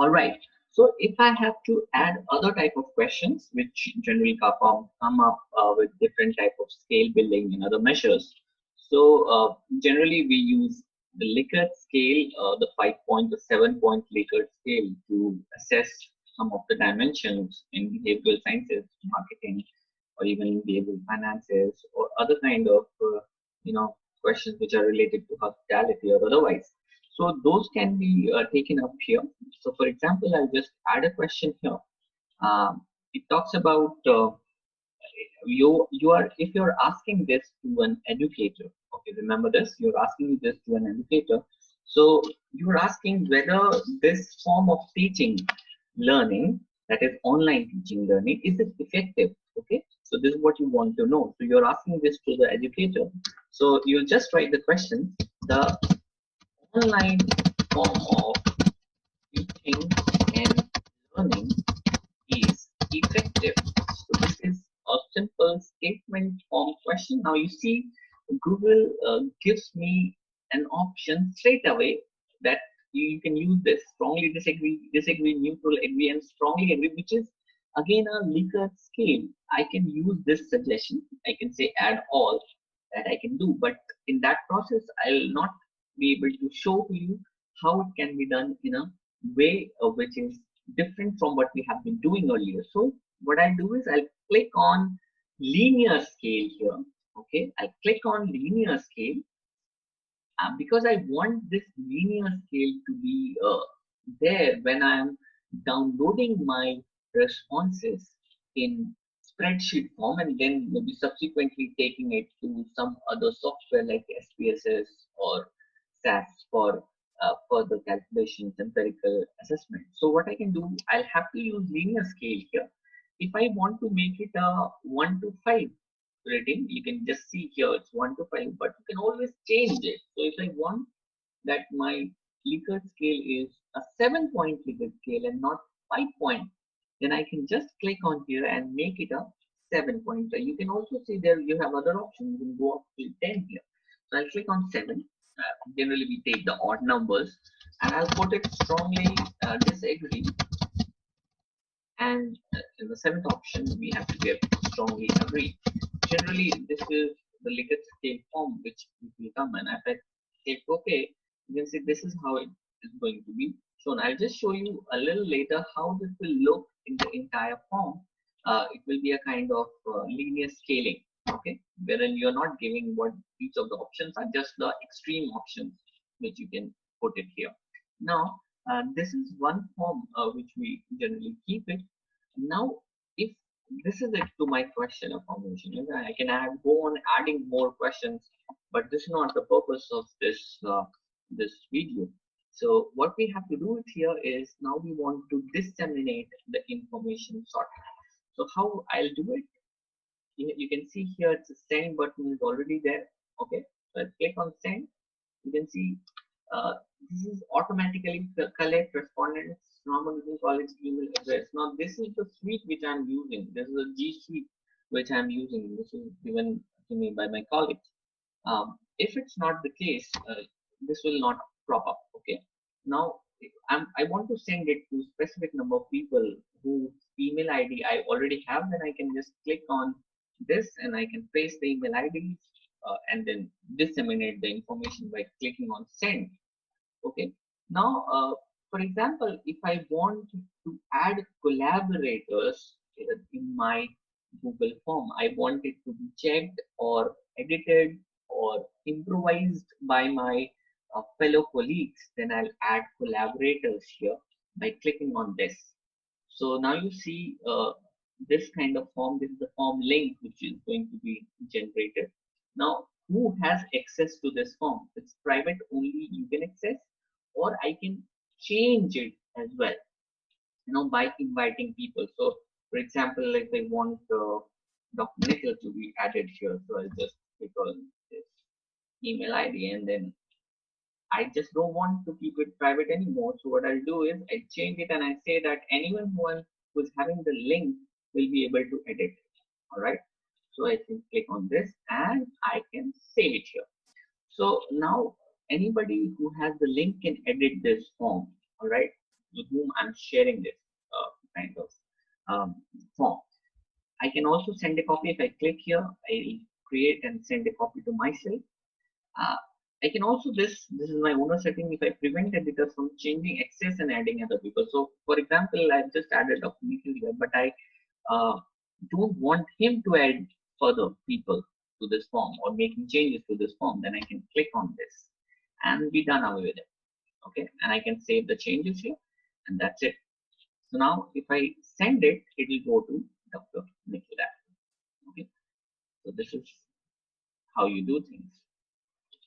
All right. So if I have to add other type of questions, which generally come up with different type of scale building and other measures. So generally we use the Likert scale, the 5 point or 7 point Likert scale to assess some of the dimensions in behavioral sciences, marketing, or even in behavioral finances, or other kind of questions which are related to hospitality or otherwise. So those can be taken up here. So for example, I'll just add a question here. It talks about you are if you're asking this to an educator. Okay, remember this. You're asking this to an educator. So you're asking whether this form of teaching learning, that is online teaching learning, is it effective? Okay, so this is what you want to know. So you're asking this to the educator. So you just write the question. The online form of teaching and learning is effective. So this is a simple statement form question. Now you see, Google gives me an option straight away that you can use this strongly disagree, neutral, agree, and strongly agree, which is again a Likert scale. I can use this suggestion. I can say add all that I can do, but in that process, I'll not be able to show to you how it can be done in a way which is different from what we have been doing earlier. So what I do is I'll click on linear scale here. Okay, I'll click on linear scale because I want this linear scale to be there when I'm downloading my responses in spreadsheet form, and then maybe subsequently taking it to some other software like SPSS or SAS for further calculations, empirical assessment. So what I can do, I'll have to use linear scale here. If I want to make it a 1 to 5 rating, you can just see here it's 1 to 5, but you can always change it. So if I want that my Likert scale is a 7 point Likert scale and not 5 point, then I can just click on here and make it a 7 point. You can also see there you have other options. You can go up to 10 here. So I'll click on 7. Generally we take the odd numbers, and I'll put it strongly disagree. And in the seventh option, we have to give strongly agree. Generally, this is the Likert scale form which will come, and if I click OK, you can see this is how it is going to be shown. I'll just show you a little later how this will look in the entire form. It will be a kind of linear scaling, okay, wherein you're not giving what each of the options are, just the extreme options which you can put it here. Now, this is one form which we generally keep it. Now, if this is it to my question of formation, I can go on adding more questions, but this is not the purpose of this video. So what we have to do it here is now we want to disseminate the information sort. So how I'll do it? You can see here it's a send button is already there. Okay, so I'll click on send. You can see this is automatically collect respondents normal college email address. Now this is the suite which I'm using. This is a G Suite which I'm using. This is given to me by my colleagues. If it's not the case, this will not crop up. Okay. Now I want to send it to specific number of people whose email ID I already have. Then I can just click on this and I can paste the email IDs and then disseminate the information by clicking on send. Okay. Now, for example, if I want to add collaborators in my Google form, I want it to be checked or edited or improvised by my fellow colleagues, then I'll add collaborators here by clicking on this. So now you see this kind of form. This is the form link which is going to be generated. Now, who has access to this form? It's private only, you can access, or I can change it as well, by inviting people. So for example, like I want Dr. Nikhil to be added here, so I'll just click on this email ID, and then I just don't want to keep it private anymore. So what I'll do is I change it and I say that anyone who's having the link will be able to edit it. All right. So I can click on this and I can save it here. So now anybody who has the link can edit this form. All right. with whom I'm sharing this kind of um, form. I can also send a copy. If I click here, I'll create and send a copy to myself. Uh, I can also this is my owner setting. If I prevent editor from changing access and adding other people. So for example, I've just added a people here, but I uh, don't want him to add further people to this form or making changes to this form. Then I can click on this and be done away with it. Okay, and I can save the changes here, and that's it. So now if I send it, it will go to Dr. Nikhil. Okay, so this is how you do things.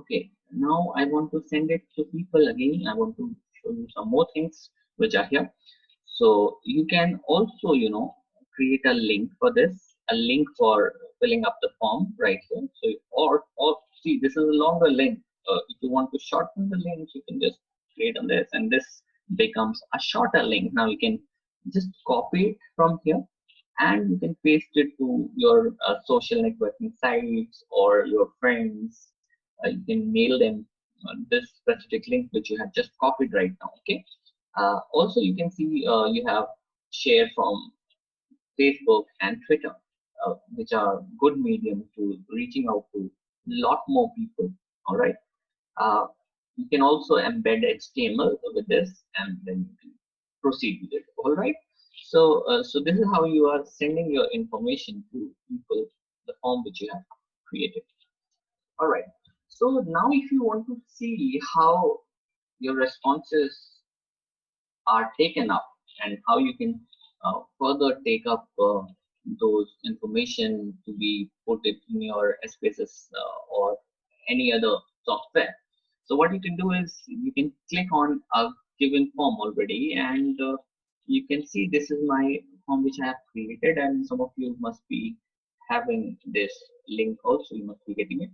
Okay, now I want to send it to people again. I want to show you some more things which are here. So you can also, create a link for this, a link for filling up the form right here. So, or see, this is a longer link. If you want to shorten the link, you can just create on this, and this becomes a shorter link. Now you can just copy it from here and you can paste it to your social networking sites or your friends. You can mail them this specific link which you have just copied right now. Okay. Also, you can see you have share from Facebook and Twitter, which are good medium to reaching out to lot more people. All right. Uh, you can also embed HTML with this, and then you can proceed with it. All right. So this is how you are sending your information to people, the form which you have created. All right. So now, if you want to see how your responses are taken up and how you can further take up those information to be put it in your SPSS or any other software. So what you can do is you can click on a given form already, and you can see this is my form which I have created, and some of you must be having this link also. You must be getting it.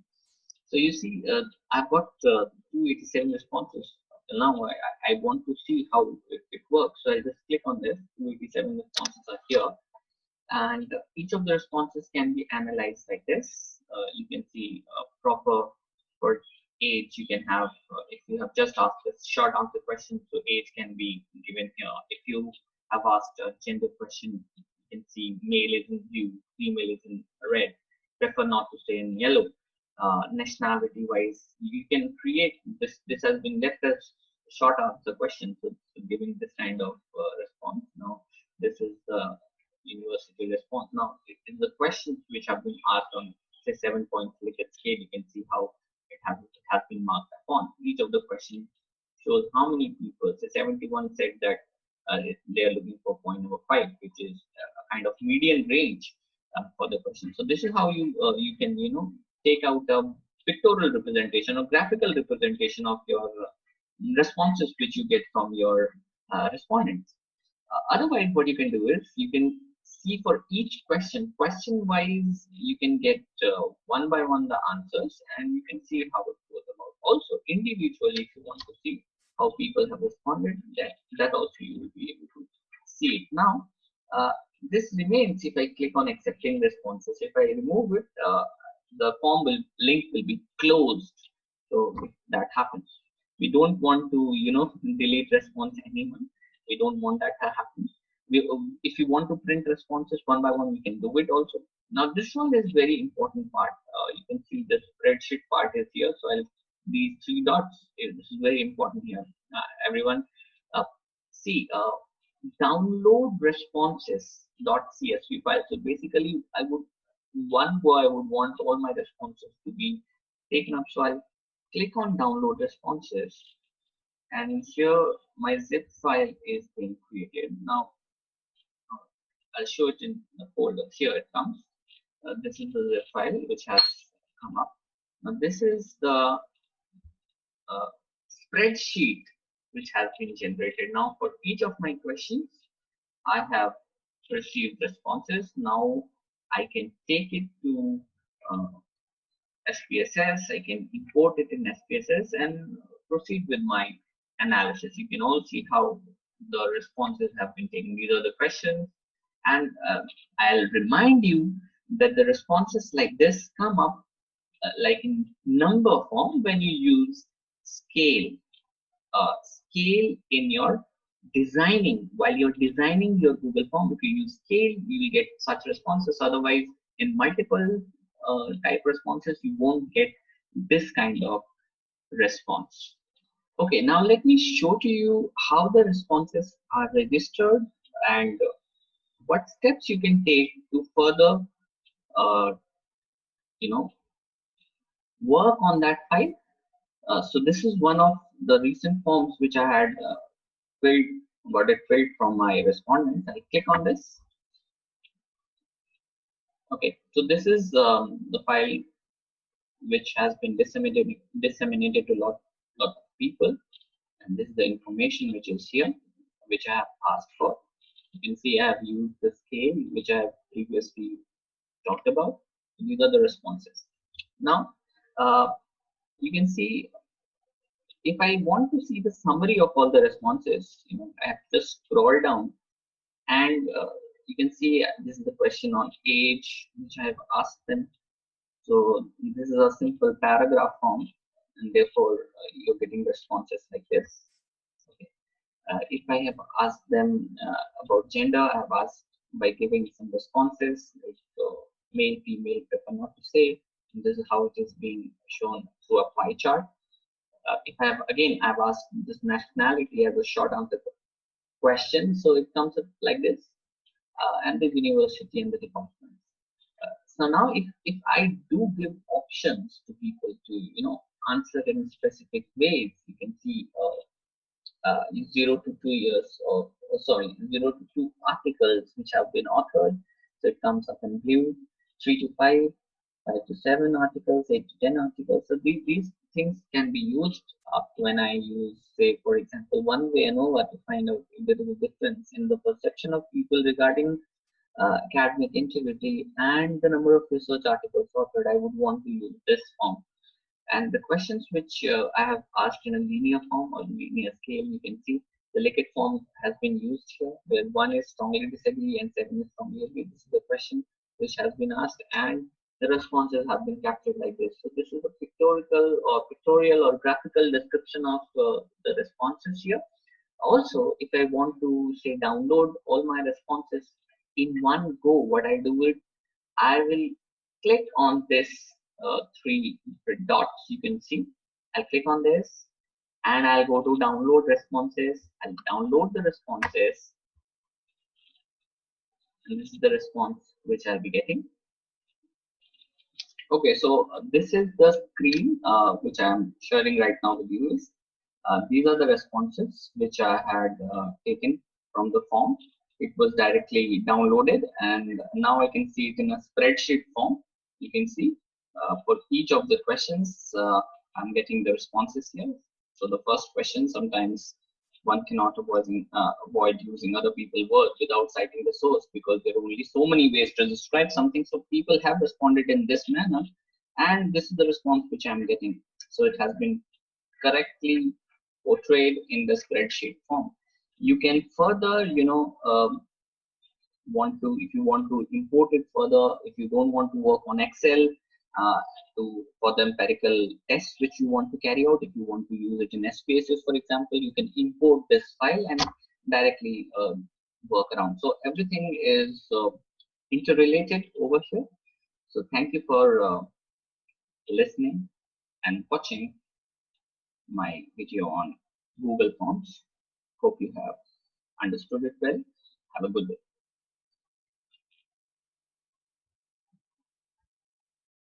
So you see, I've got 287 responses. Now I want to see how it works. So I just click on this. 287 responses are here, and each of the responses can be analyzed like this. You can see proper for age. You can have if you have just asked a short answer question, so age can be given here. If you have asked a gender question, you can see male is in blue, female is in red. Prefer not to stay in yellow. Nationality wise, you can create this. This has been left as short answer question, so giving this kind of response. Now this is the university response. Now in the questions which have been asked on say 7-point Likert scale, you can see how it has been marked upon. Each of the questions shows how many people. Say 71 said that they are looking for point number 5, which is a kind of median range for the question. So this is how you can take out a pictorial representation or graphical representation of your responses which you get from your respondents. Otherwise, what you can do is you can see for each question wise, you can get one by one the answers, and you can see how it goes about. Also, individually, if you want to see how people have responded, that also you will be able to see it. Now, this remains if I click on accepting responses. If I remove it, the form link will be closed. So if that happens, we don't want to delete response anyone. We don't want that to happen. If you want to print responses one by one, we can do it also. Now this one is very important part. You can see the spreadsheet part is here. So these 3 dots. This is very important here. Everyone, see download responses.csv file. So basically, I would want all my responses to be taken up. So I'll click on download responses, and here my zip file is being created. Now I'll show it in the folder. Here it comes. This is the zip file which has come up. Now this is the spreadsheet which has been generated. Now for each of my questions, I have received responses. Now I can take it to SPSS. I can import it in SPSS and proceed with my analysis. You can all see how the responses have been taken. These are the questions, and I'll remind you that the responses like this come up like in number form when you use scale. Scale in your while you're designing your Google form, if you use scale, you will get such responses. Otherwise, in multiple type responses, you won't get this kind of response. Okay, now let me show to you how the responses are registered and what steps you can take to further, uh, you know, work on that file. So this is one of the recent forms which I had filled, got it filled from my respondents. I click on this. Okay, so this is the file which has been disseminated to lot of people, and this is the information which is here, which I have asked for. You can see I have used the scale which I have previously talked about. These are the responses. Now, you can see if I want to see the summary of all the responses, I have just scroll down and you can see this is the question on age which I have asked them. So this is a simple paragraph form, and therefore you're getting responses like this. Okay. If I have asked them about gender, I have asked by giving some responses like male, female, prefer not to say. And this is how it is being shown through a pie chart. If I have again, I've asked this nationality as a short answer question, so it comes up like this, and the university and the department. So now, if I do give options to people to answer in specific ways, you can see 0 to 2 years or sorry 0 to 2 articles which have been authored. So it comes up in blue. 3 to 5, 5 to 7 articles, 8 to 10 articles. So these things can be used up when I use, say, for example, one way ANOVA to find out if there is a difference in the perception of people regarding academic integrity and the number of research articles authored. I would want to use this form. And the questions which I have asked in a linear form or linear scale, you can see the Likert form has been used here, where 1 is strongly disagree and 7 is strongly agree. This is the question which has been asked, and the responses have been captured like this. So this is a pictorial or graphical description of the responses here. Also, if I want to say download all my responses in one go, what I do is I will click on this 3 dots you can see. I'll click on this and I'll go to download responses. I'll download the responses, and this is the response which I'll be getting. Okay, so this is the screen which I'm sharing right now with you. These are the responses which I had taken from the form. It was directly downloaded, and now I can see it in a spreadsheet form. You can see for each of the questions, I'm getting the responses here. So the first question, sometimes one cannot avoid using other people's words without citing the source, because there are only so many ways to describe something. So people have responded in this manner, and this is the response which I'm getting. So it has been correctly portrayed in the spreadsheet form. You can further, if you want to import it further, if you don't want to work on Excel uh, for the empirical tests which you want to carry out, if you want to use it in SPSS, for example, you can import this file and directly work around. So everything is interrelated over here. So thank you for listening and watching my video on Google Forms. Hope you have understood it well. Have a good day.